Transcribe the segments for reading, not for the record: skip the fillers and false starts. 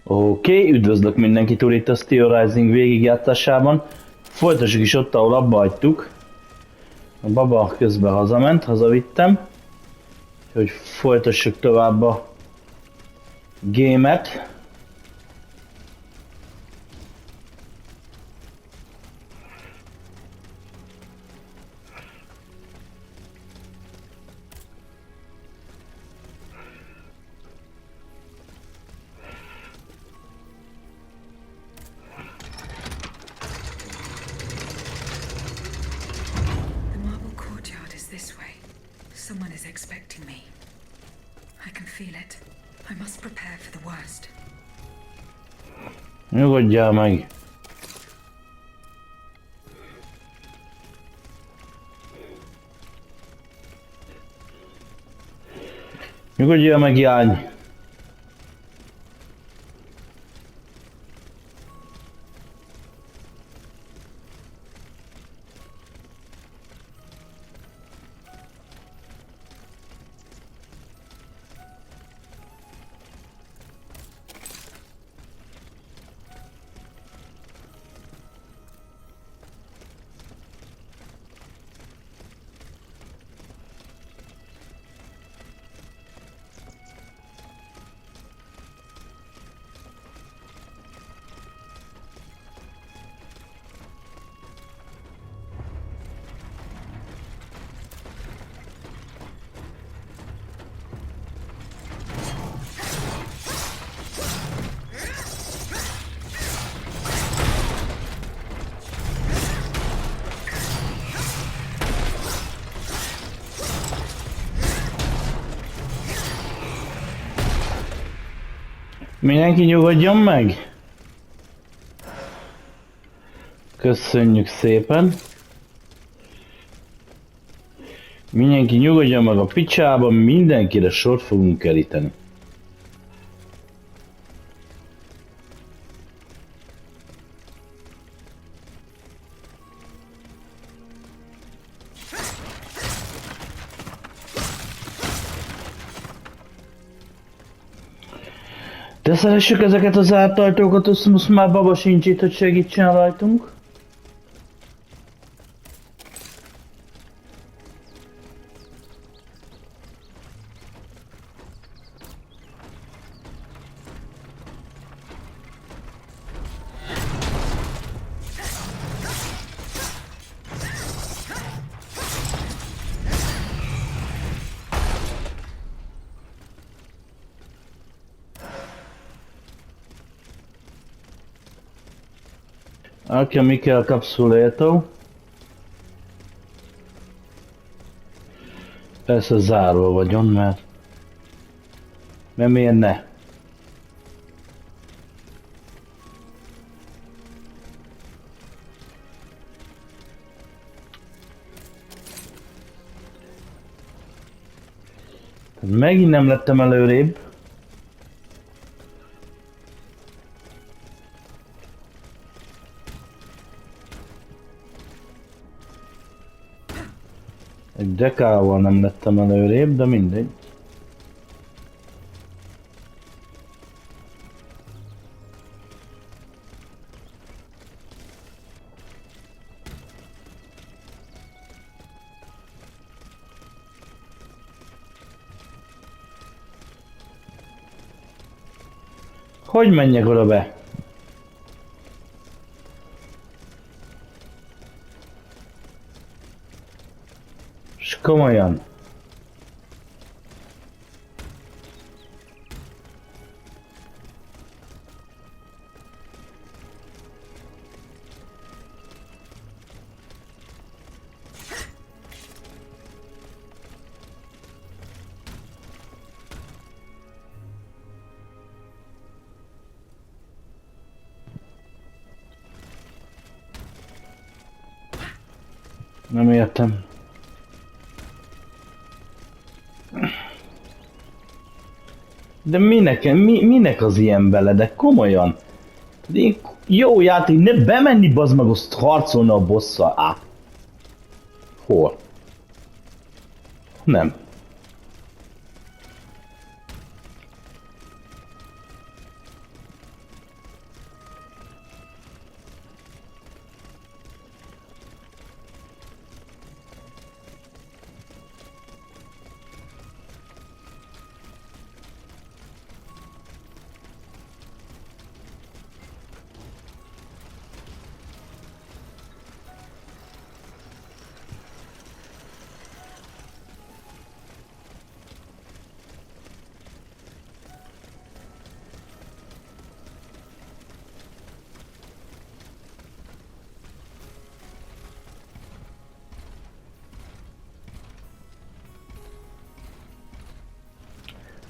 Oké, üdvözlök mindenkit úr itt a Steelrising végigjátszásában. Folytassuk is ott, ahol abba hagytuk. A baba közben hazament, hazavittem. Hogy folytassuk tovább a gémet. Someone is expecting me. I can feel it. I must prepare for the worst. Nyugodjál meg! Nyugodjál meg, jány! Mindenki nyugodjon meg! Köszönjük szépen! Mindenki nyugodjon meg a picsába, mindenkire sort fogunk keríteni. De szeressük ezeket az zárt ajtókat, azt most már baba sincs itt, hogy segítsen rajtunk. Oké, mi kell kapszulétó? Persze zárva vagyon, mert miért ne? Megint nem lettem előrébb. Egy dekával nem lettem előrébb, de mindegy. Hogy menjek oda be? És komolyan. Nem értem. De minek az ilyen bele, de komolyan? Jó játék, ne bemenni bazd meg, azt harcolna a bosszal. Á. Hol? Nem.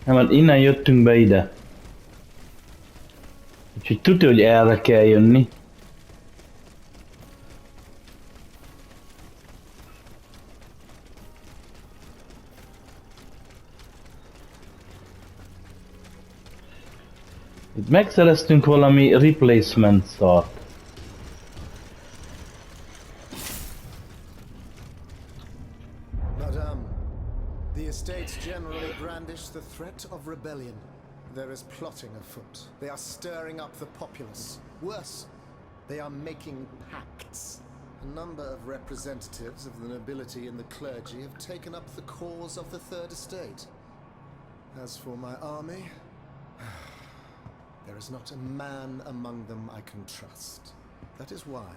Nem, hát innen jöttünk be ide. Úgyhogy tudja, hogy erre kell jönni. Itt megszereztünk valami replacement szart. Madame, the estates generally brandish the threat of rebellion. There is plotting afoot. They are stirring up the populace. Worse, they are making pacts. A number of representatives of the nobility and the clergy have taken up the cause of the Third Estate. As for my army, there is not a man among them I can trust. That is why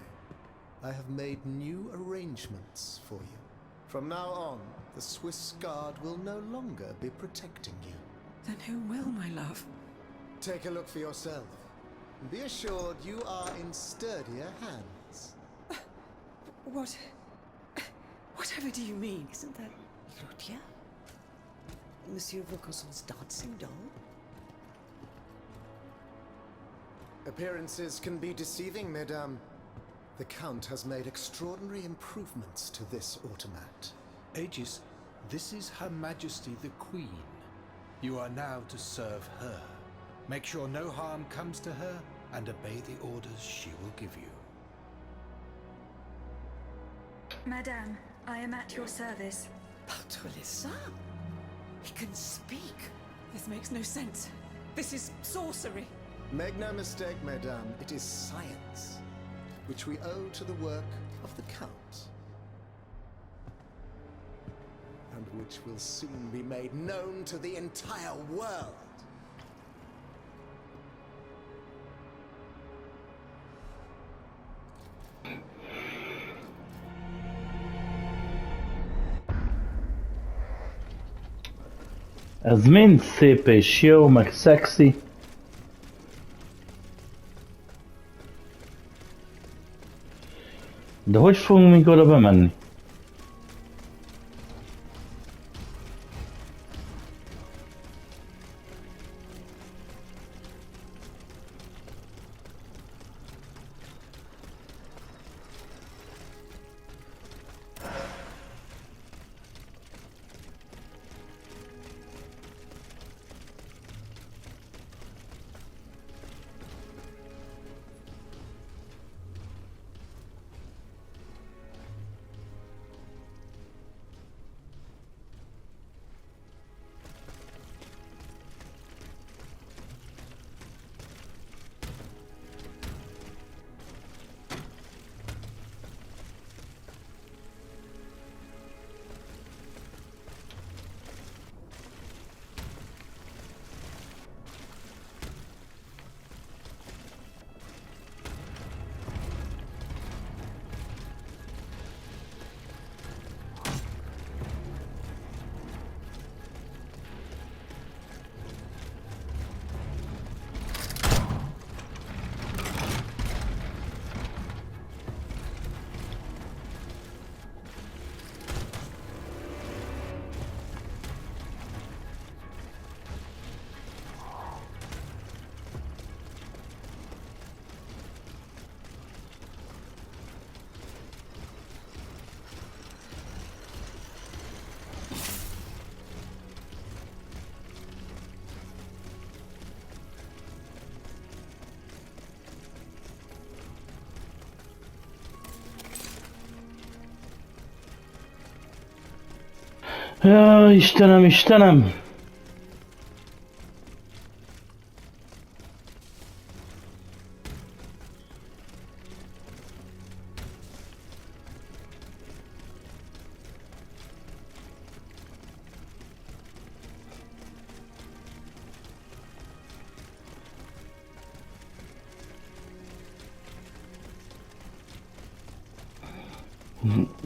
I have made new arrangements for you. From now on, the Swiss Guard will no longer be protecting you. Then who will, my love? Take a look for yourself. Be assured you are in sturdier hands. Whatever do you mean? Isn't that Lucia? Monsieur Vaucanson's dancing doll? Appearances can be deceiving, Mesdames. The Count has made extraordinary improvements to this automat. Aegis, this is Her Majesty the Queen. You are now to serve her. Make sure no harm comes to her and obey the orders she will give you. Madame, I am at your service. Patrouille, he can speak. This makes no sense. This is sorcery. Make no mistake, Mesdames, it is science, which we owe to the work of the Count, and which will soon be made known to the entire world. Ez mind szép és jó, meg szexi. De hogy fogunk még oda bemenni? Ja, Istenem, Istenem!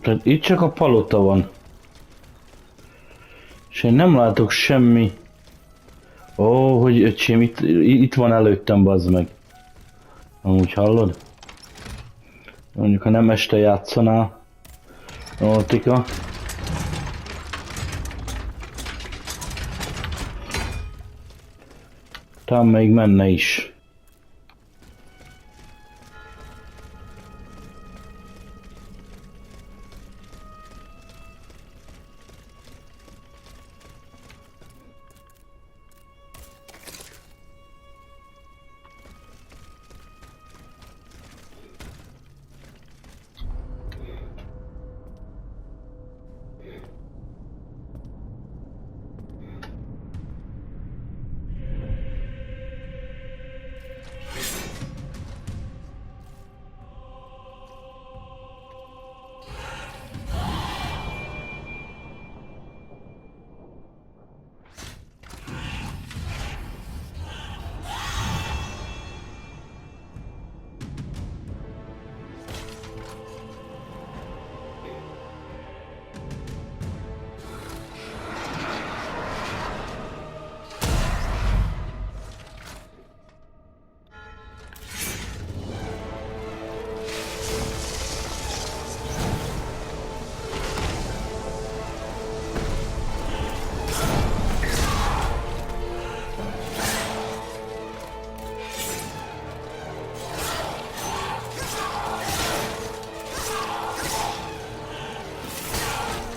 Tehát itt csak a palota van. És én nem látok semmi. Ó, hogy öcsém, itt van előttem, bazd meg. Amúgy hallod? Mondjuk, ha nem este játszanál. Ó, tika. Talán még menne is.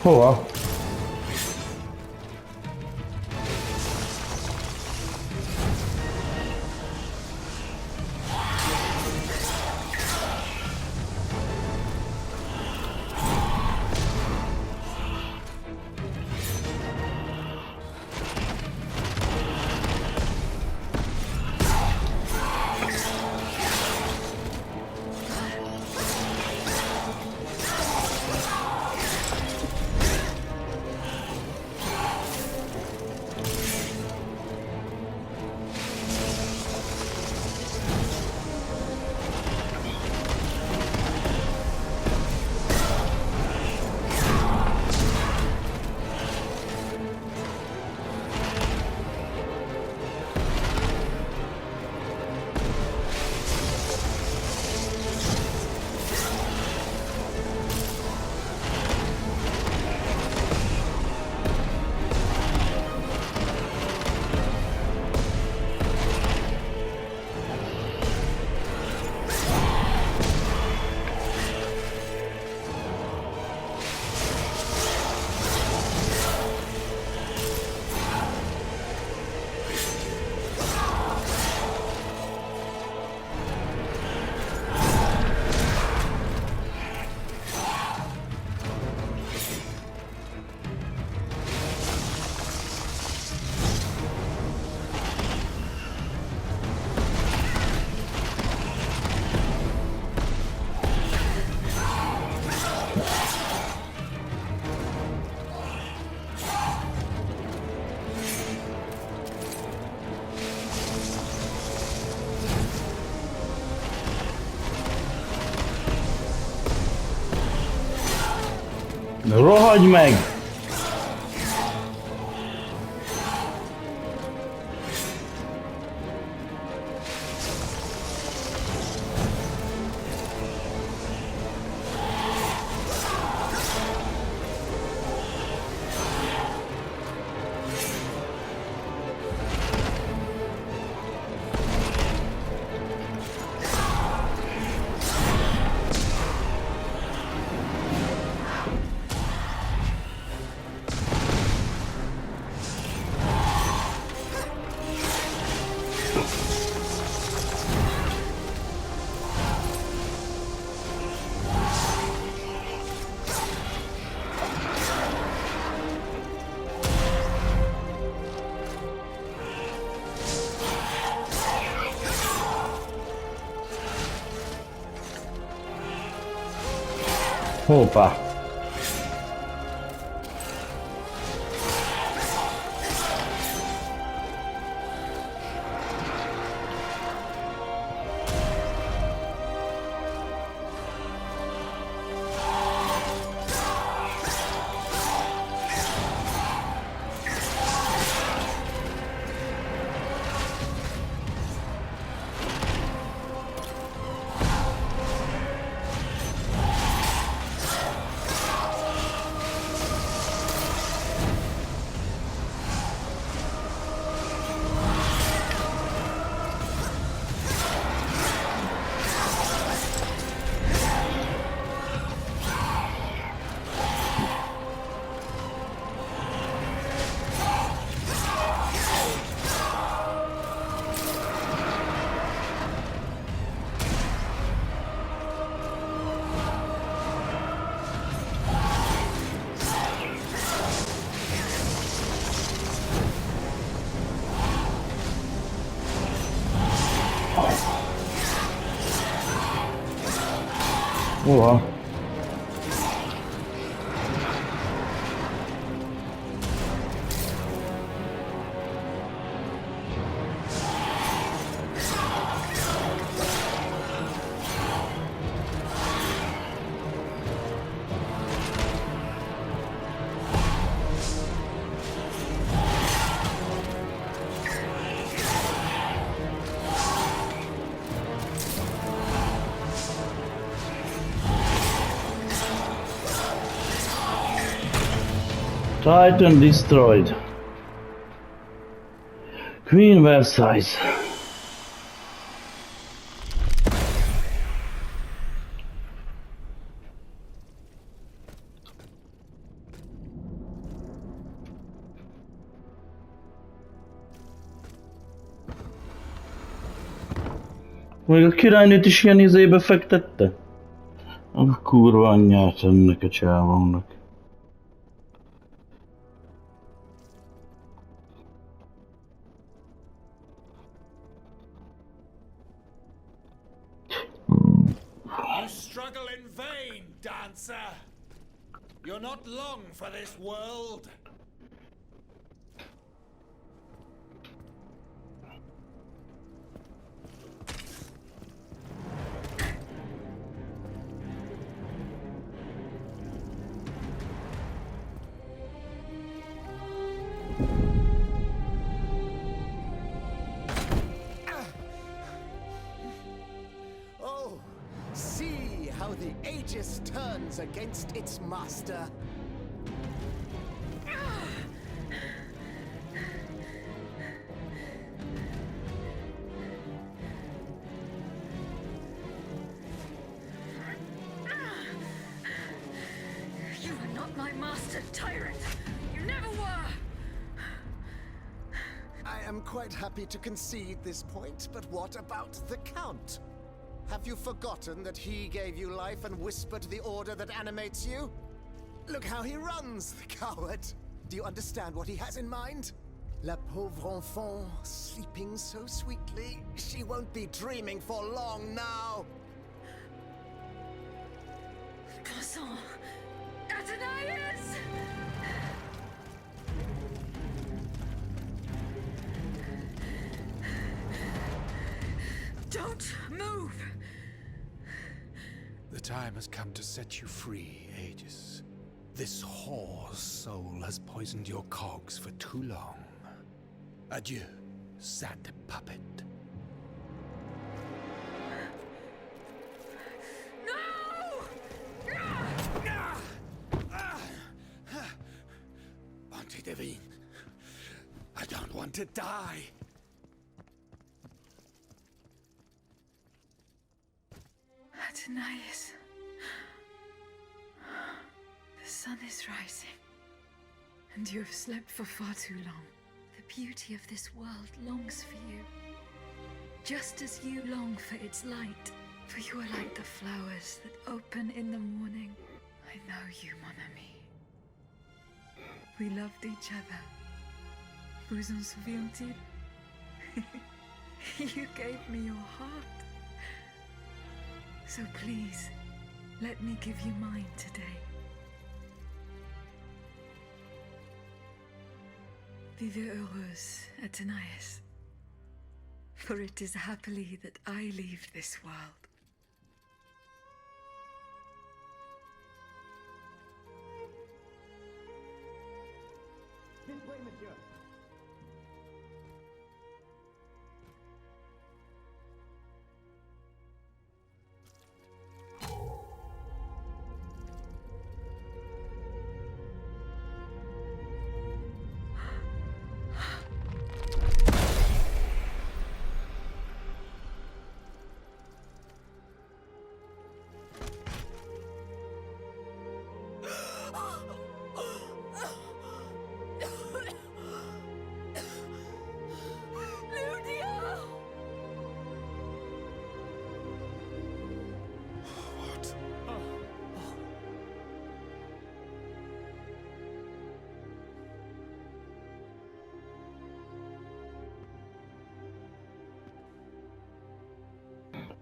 Hova? Rohagy meg! Hoppá! Oha. Titan destroyed. Queen Versailles. Még a királynőt is ilyen izébe fektette? A kurva anyját ennek a csávónak. You struggle in vain, dancer. You're not long for this world. Oh, see how the Aegis turns against its master. You are not my master, tyrant. You never were. I am quite happy to concede this point, but what about the Count? Have you forgotten that he gave you life and whispered the order that animates you? Look how he runs, the coward! Do you understand what he has in mind? La pauvre enfant, sleeping so sweetly, she won't be dreaming for long now! Croissant. Athenais! Don't move! The time has come to set you free, Aegis. This whore's soul has poisoned your cogs for too long. Adieu, sad puppet. No! Bonté divine, I don't want to die. Athenais. The sun is rising. And you have slept for far too long. The beauty of this world longs for you. Just as you long for its light. For you are like the flowers that open in the morning. I know you, mon ami. We loved each other. Vous en souvient-il? You gave me your heart. So please, let me give you mine today. Vivez heureuse, Athenais. For it is happily that I leave this world.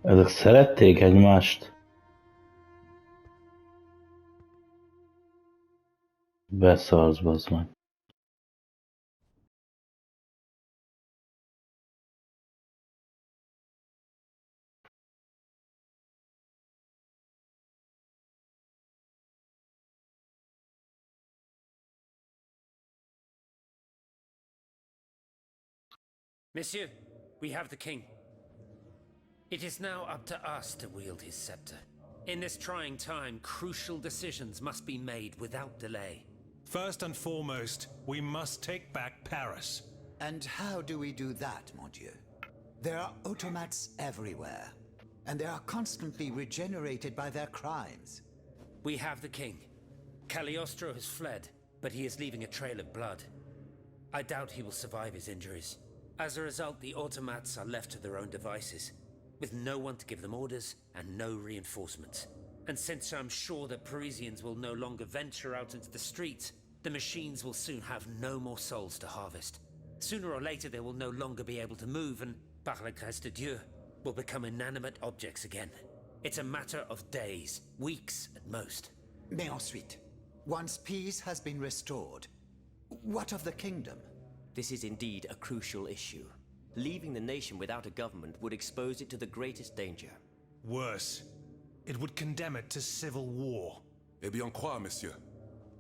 Ezek szerették egymást. Beszarsz, bazd meg. Monsieur, we have the king. It is now up to us to wield his scepter. In this trying time, crucial decisions must be made without delay. First and foremost, we must take back Paris. And how do we do that, mon Dieu? There are automats everywhere, and they are constantly regenerated by their crimes. We have the king. Cagliostro has fled, but he is leaving a trail of blood. I doubt he will survive his injuries. As a result, the automats are left to their own devices, with no one to give them orders and no reinforcements. And since I'm sure that Parisians will no longer venture out into the streets, the machines will soon have no more souls to harvest. Sooner or later they will no longer be able to move and, par la grâce de Dieu, will become inanimate objects again. It's a matter of days, weeks at most. Mais ensuite, once peace has been restored, what of the kingdom? This is indeed a crucial issue. Leaving the nation without a government would expose it to the greatest danger. Worse, it would condemn it to civil war. Eh bien quoi, monsieur?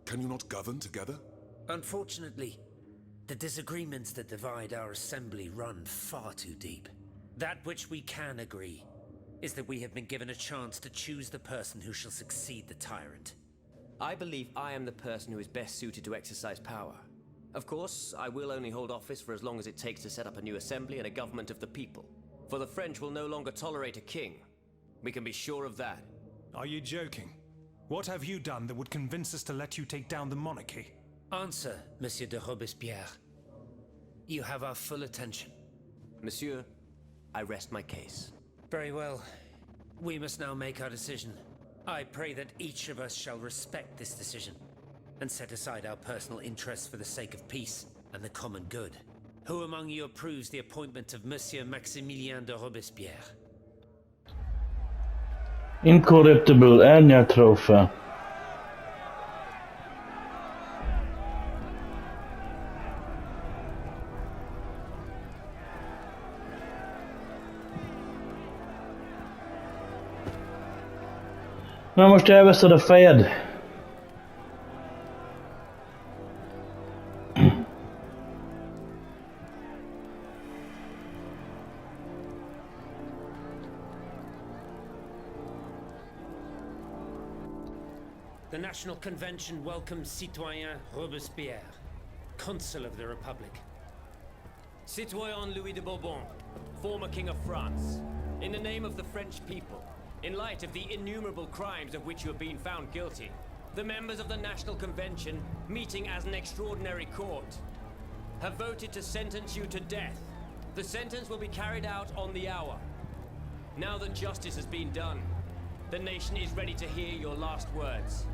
Can you not govern together? Unfortunately, the disagreements that divide our assembly run far too deep. That which we can agree is that we have been given a chance to choose the person who shall succeed the tyrant. I believe I am the person who is best suited to exercise power. Of course, I will only hold office for as long as it takes to set up a new assembly and a government of the people. For the French will no longer tolerate a king. We can be sure of that. Are you joking? What have you done that would convince us to let you take down the monarchy? Answer, Monsieur de Robespierre. You have our full attention. Monsieur, I rest my case. Very well. We must now make our decision. I pray that each of us shall respect this decision and set aside our personal interests for the sake of peace and the common good. Who among you approves the appointment of Monsieur Maximilien de Robespierre? Incorruptible elnyert trófea. Na most elveszed a fejed. The National Convention welcomes Citoyen Robespierre, Consul of the Republic. Citoyen Louis de Bourbon, former King of France, in the name of the French people, in light of the innumerable crimes of which you have been found guilty, the members of the National Convention, meeting as an extraordinary court, have voted to sentence you to death. The sentence will be carried out on the hour. Now that justice has been done, the nation is ready to hear your last words.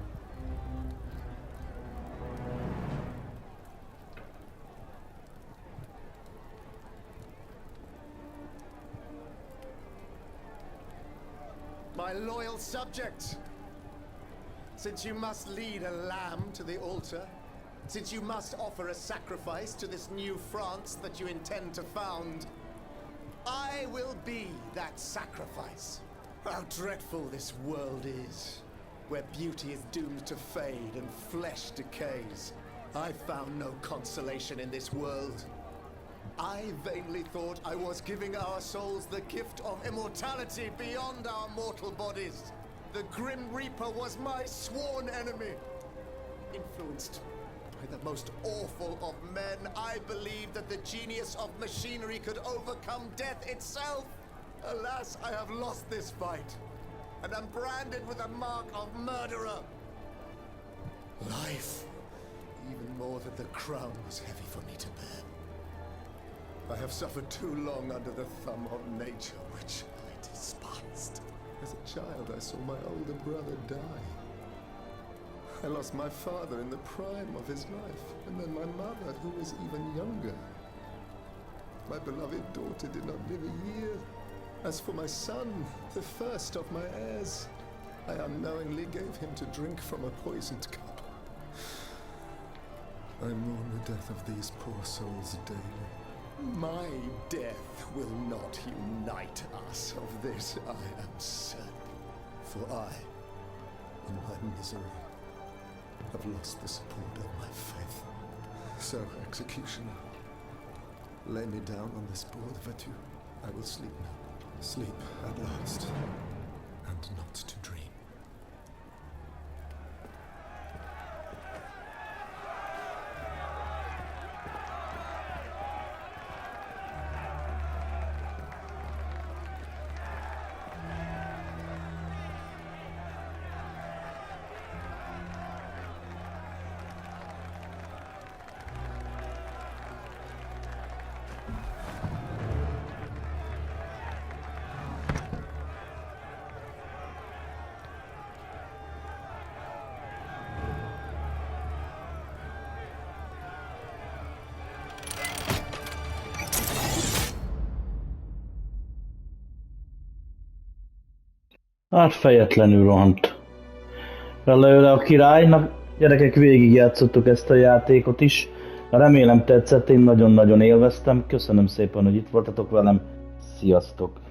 My loyal subject, since you must lead a lamb to the altar, since you must offer a sacrifice to this new France that you intend to found, I will be that sacrifice. How dreadful this world is, where beauty is doomed to fade and flesh decays. I found no consolation in this world. I vainly thought I was giving our souls the gift of immortality beyond our mortal bodies. The Grim Reaper was my sworn enemy. Influenced by the most awful of men, I believed that the genius of machinery could overcome death itself. Alas, I have lost this fight, and am branded with the mark of murderer. Life, even more than the crown, was heavy for me to bear. I have suffered too long under the thumb of nature, which I despised. As a child, I saw my older brother die. I lost my father in the prime of his life, and then my mother, who was even younger. My beloved daughter did not live a year. As for my son, the first of my heirs, I unknowingly gave him to drink from a poisoned cup. I mourn the death of these poor souls daily. My death will not unite us, of this I am certain. For I, in my misery, have lost the support of my faith. So, executioner, lay me down on this board, Vatu. I will sleep now. Sleep at last, and not to dream. Hát fejetlenül rohant belőle a királynak. Gyerekek, végigjátszottuk ezt a játékot is. Remélem tetszett, én nagyon-nagyon élveztem. Köszönöm szépen, hogy itt voltatok velem. Sziasztok!